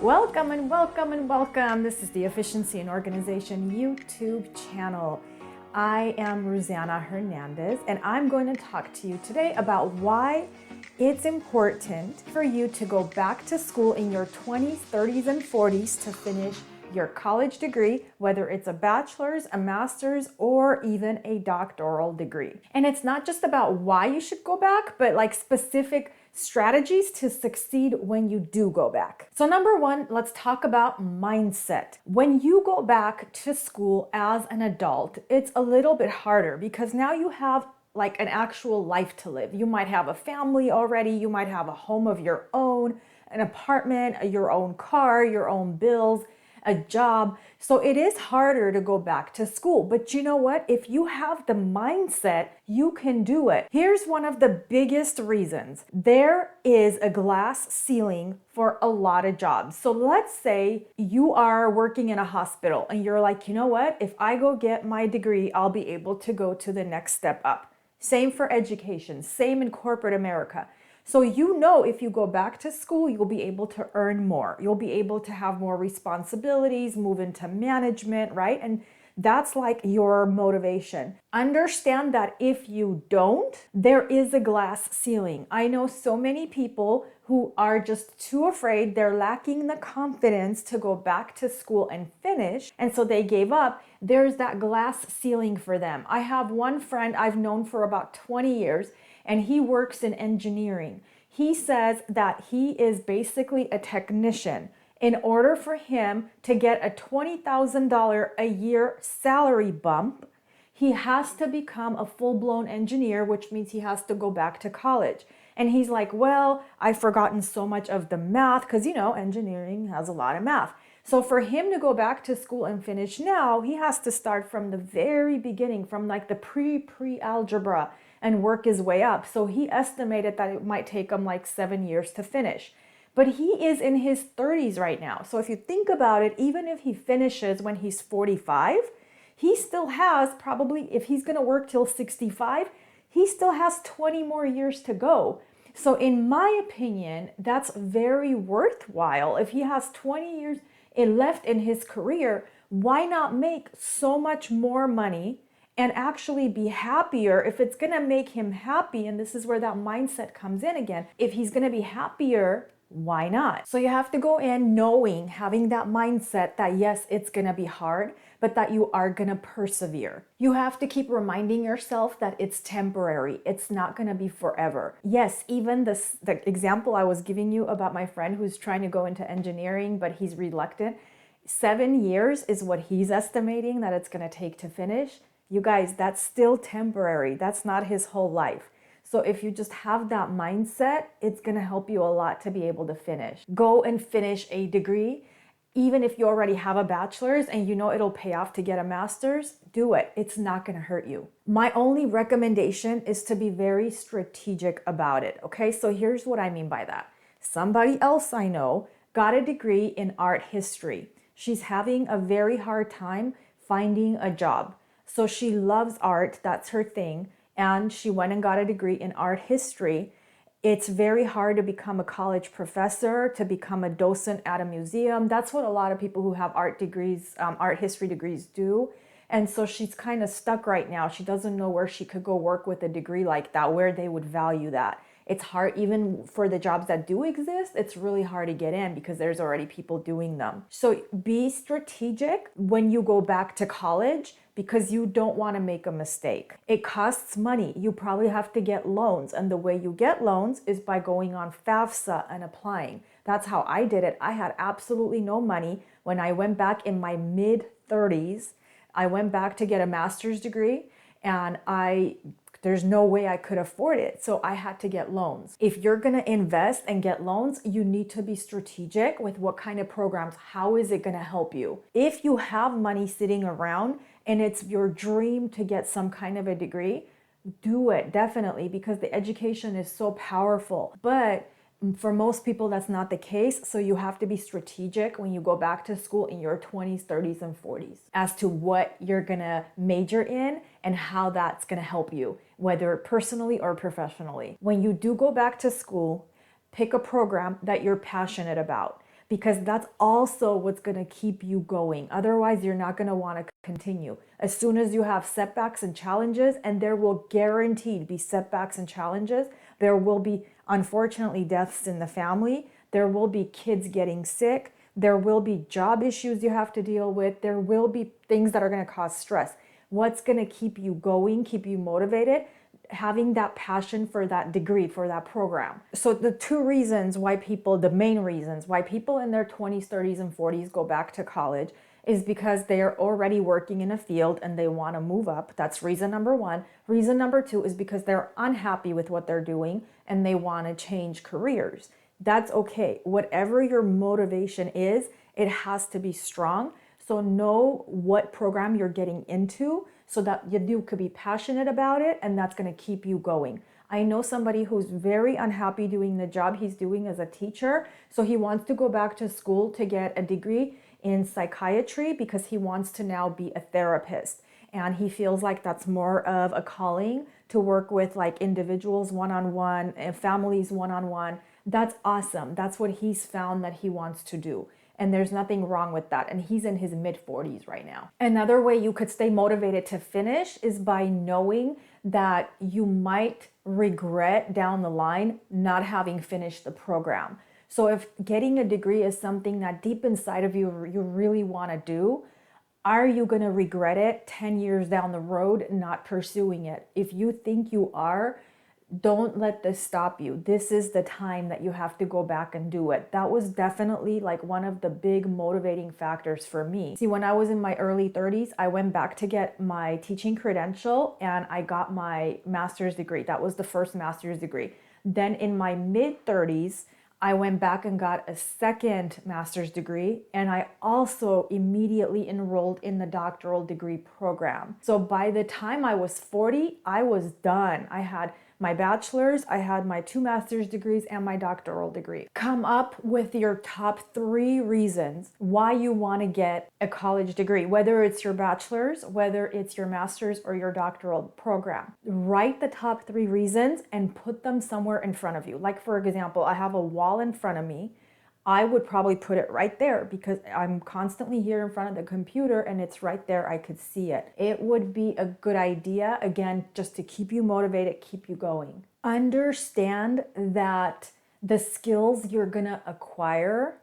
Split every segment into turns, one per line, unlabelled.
Welcome and welcome and welcome. This is the Efficiency and Organization YouTube channel. I am Rosanna Hernandez, and I'm going to talk to you today about why it's important for you to go back to school in your 20s, 30s, and 40s to finish your college degree, whether it's a bachelor's, a master's, or even a doctoral degree. And it's not just about why you should go back, but like specific strategies to succeed when you do go back. So number one, let's talk about mindset. When you go back to school as an adult, it's a little bit harder because now you have like an actual life to live. You might have a family already, you might have a home of your own, an apartment, your own car, your own bills, a job. So it is harder to go back to school. But you know what? If you have the mindset, you can do it. Here's one of the biggest reasons. There is a glass ceiling for a lot of jobs. So let's say you are working in a hospital and you're like, you know what? If I go get my degree, I'll be able to go to the next step up. Same for education, same in corporate America. So you know if you go back to school, you'll be able to earn more. You'll be able to have more responsibilities, move into management, right? And that's like your motivation. Understand that if you don't, there is a glass ceiling. I know so many people who are just too afraid. They're lacking the confidence to go back to school and finish. And so they gave up. There's that glass ceiling for them. I have one friend I've known for about 20 years, and he works in engineering. He says that he is basically a technician. In order for him to get a $20,000 a year salary bump, he has to become a full-blown engineer, which means he has to go back to college. And he's like, well, I've forgotten so much of the math because, you know, engineering has a lot of math. So for him to go back to school and finish now, he has to start from the very beginning, from like the pre-algebra and work his way up. So he estimated that it might take him like 7 years to finish. But he is in his 30s right now. So if you think about it, even if he finishes when he's 45, he still has probably, if he's going to work till 65, he still has 20 more years to go. So in my opinion, that's very worthwhile. If he has 20 years left in his career, why not make so much more money and actually be happier? If it's going to make him happy, and this is where that mindset comes in again, if he's going to be happier, why not? So you have to go in knowing, having that mindset that yes, it's going to be hard, but that you are going to persevere. You have to keep reminding yourself that it's temporary. It's not going to be forever. Yes, even the example I was giving you about my friend who's trying to go into engineering, but he's reluctant. 7 years is what he's estimating that it's going to take to finish. You guys, that's still temporary. That's not his whole life. So if you just have that mindset, it's going to help you a lot to be able to finish. Go and finish a degree. Even if you already have a bachelor's and you know it'll pay off to get a master's, do it. It's not going to hurt you. My only recommendation is to be very strategic about it. Okay, so here's what I mean by that. Somebody else I know got a degree in art history. She's having a very hard time finding a job. So she loves art, that's her thing, and she went and got a degree in art history. It's very hard to become a college professor, to become a docent at a museum. That's what a lot of people who have art degrees, art history degrees do. And so she's kind of stuck right now. She doesn't know where she could go work with a degree like that, where they would value that. It's hard, even for the jobs that do exist, it's really hard to get in because there's already people doing them. So be strategic when you go back to college because you don't want to make a mistake. It costs money. You probably have to get loans. And the way you get loans is by going on FAFSA and applying. That's how I did it. I had absolutely no money. When I went back in my mid-30s, I went back to get a master's degree and there's no way I could afford it. So I had to get loans. If you're gonna invest and get loans, you need to be strategic with what kind of programs, how is it gonna help you? If you have money sitting around and it's your dream to get some kind of a degree, do it definitely because the education is so powerful. But for most people, that's not the case. So you have to be strategic when you go back to school in your 20s, 30s, and 40s as to what you're gonna major in and how that's gonna help you, whether personally or professionally. When you do go back to school, pick a program that you're passionate about. because that's also what's going to keep you going. Otherwise, you're not going to want to continue. As soon as you have setbacks and challenges, and there will guaranteed be setbacks and challenges, there will be, unfortunately, deaths in the family. There will be kids getting sick. There will be job issues you have to deal with. There will be things that are going to cause stress. What's going to keep you going, keep you motivated? Having that passion for that degree, for that program. So the main reasons why people in their 20s, 30s, and 40s go back to college is because they are already working in a field and they want to move up. That's reason number one. Reason number two is because they're unhappy with what they're doing and they want to change careers. That's okay. Whatever your motivation is, it has to be strong. So know what program you're getting into so that you could be passionate about it, and that's going to keep you going. I know somebody who's very unhappy doing the job he's doing as a teacher, so he wants to go back to school to get a degree in psychiatry because he wants to now be a therapist. And he feels like that's more of a calling to work with like individuals one-on-one and families one-on-one. That's awesome. That's what he's found that he wants to do. And there's nothing wrong with that. And he's in his mid-40s right now. Another way you could stay motivated to finish is by knowing that you might regret down the line not having finished the program. So if getting a degree is something that deep inside of you really want to do, are you going to regret it 10 years down the road not pursuing it? If you think you are, don't let this stop you. This is the time that you have to go back and do it. That was definitely like one of the big motivating factors for me. See, when I was in my early 30s, I went back to get my teaching credential and I got my master's degree. That was the first master's degree. Then in my mid 30s, I went back and got a second master's degree, and I also immediately enrolled in the doctoral degree program. So by the time I was 40, I was done. I had my bachelor's, I had my 2 master's degrees, and my doctoral degree. Come up with your top 3 reasons why you want to get a college degree, whether it's your bachelor's, whether it's your master's, or your doctoral program. Write the top 3 reasons and put them somewhere in front of you. Like, for example, I have a wall in front of me. I would probably put it right there because I'm constantly here in front of the computer and it's right there. I could see it. It would be a good idea, again, just to keep you motivated, keep you going. Understand that the skills you're gonna acquire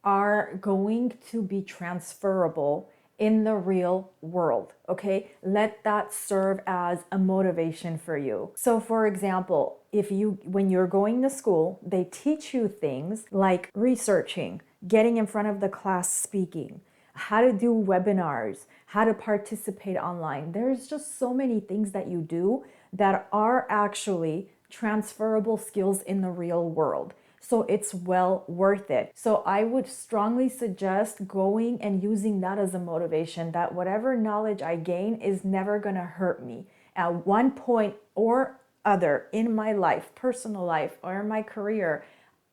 are going to be transferable in the real world, okay? Let that serve as a motivation for you. So for example, when you're going to school, they teach you things like researching, getting in front of the class speaking, how to do webinars, how to participate online. There's just so many things that you do that are actually transferable skills in the real world. So it's well worth it. So I would strongly suggest going and using that as a motivation, that whatever knowledge I gain is never going to hurt me. At one point or other in my life, personal life, or in my career,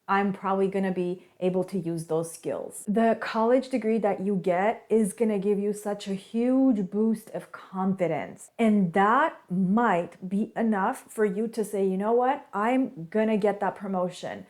I'm probably going to be able to use those skills. The college degree that you get is going to give you such a huge boost of confidence. And that might be enough for you to say, you know what, I'm going to get that promotion.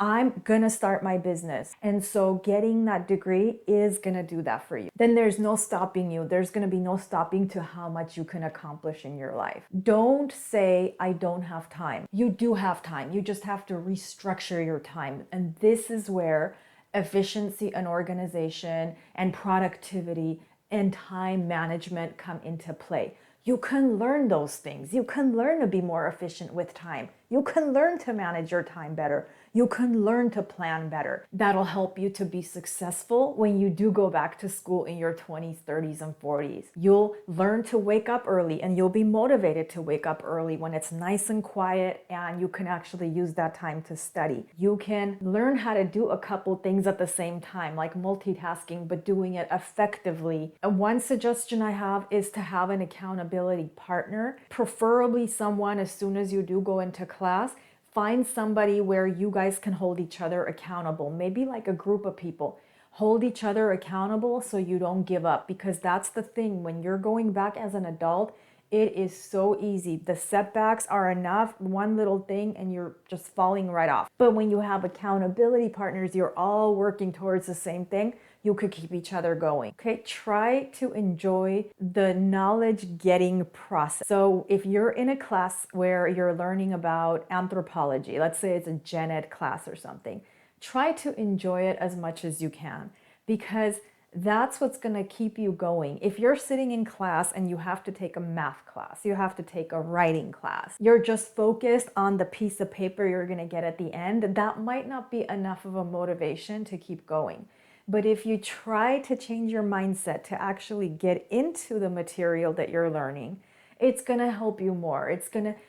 I'm gonna start my business. And so getting that degree is gonna do that for you. Then there's no stopping you. There's gonna be no stopping to how much you can accomplish in your life. Don't say, I don't have time. You do have time. You just have to restructure your time. And this is where efficiency and organization and productivity and time management come into play. You can learn those things. You can learn to be more efficient with time. You can learn to manage your time better. You can learn to plan better. That'll help you to be successful when you do go back to school in your 20s, 30s, and 40s. You'll learn to wake up early and you'll be motivated to wake up early when it's nice and quiet and you can actually use that time to study. You can learn how to do a couple things at the same time, like multitasking, but doing it effectively. And one suggestion I have is to have an accountability partner, preferably someone as soon as you do go into class. Find somebody where you guys can hold each other accountable, maybe like a group of people. Hold each other accountable so you don't give up, because that's the thing. When you're going back as an adult, It is so easy. The setbacks are enough, one little thing, and you're just falling right off. But when you have accountability partners, you're all working towards the same thing, you could keep each other going. Okay, try to enjoy the knowledge getting process. So if you're in a class where you're learning about anthropology, let's say it's a gen ed class or something, try to enjoy it as much as you can, because that's what's going to keep you going. If you're sitting in class and you have to take a math class, you have to take a writing class, you're just focused on the piece of paper you're going to get at the end, that might not be enough of a motivation to keep going. But if you try to change your mindset to actually get into the material that you're learning, it's going to help you more.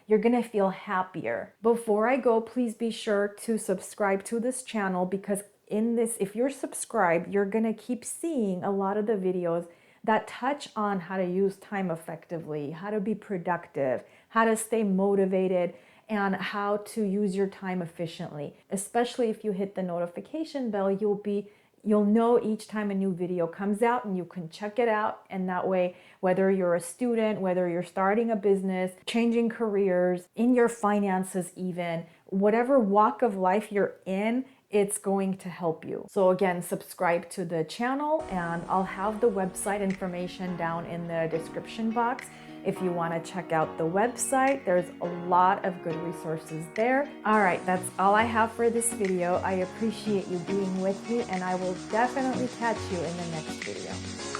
You're going to feel happier. Before I go, please be sure to subscribe to this channel, because in this, if you're subscribed, you're going to keep seeing a lot of the videos that touch on how to use time effectively, how to be productive, how to stay motivated, and how to use your time efficiently. Especially if you hit the notification bell, you'll know each time a new video comes out, and you can check it out. And that way, whether you're a student, whether you're starting a business, changing careers, in your finances even, whatever walk of life you're in, it's going to help you. So again, subscribe to the channel, and I'll have the website information down in the description box. If you want to check out the website, there's a lot of good resources there. All right, that's all I have for this video. I appreciate you being with me, and I will definitely catch you in the next video.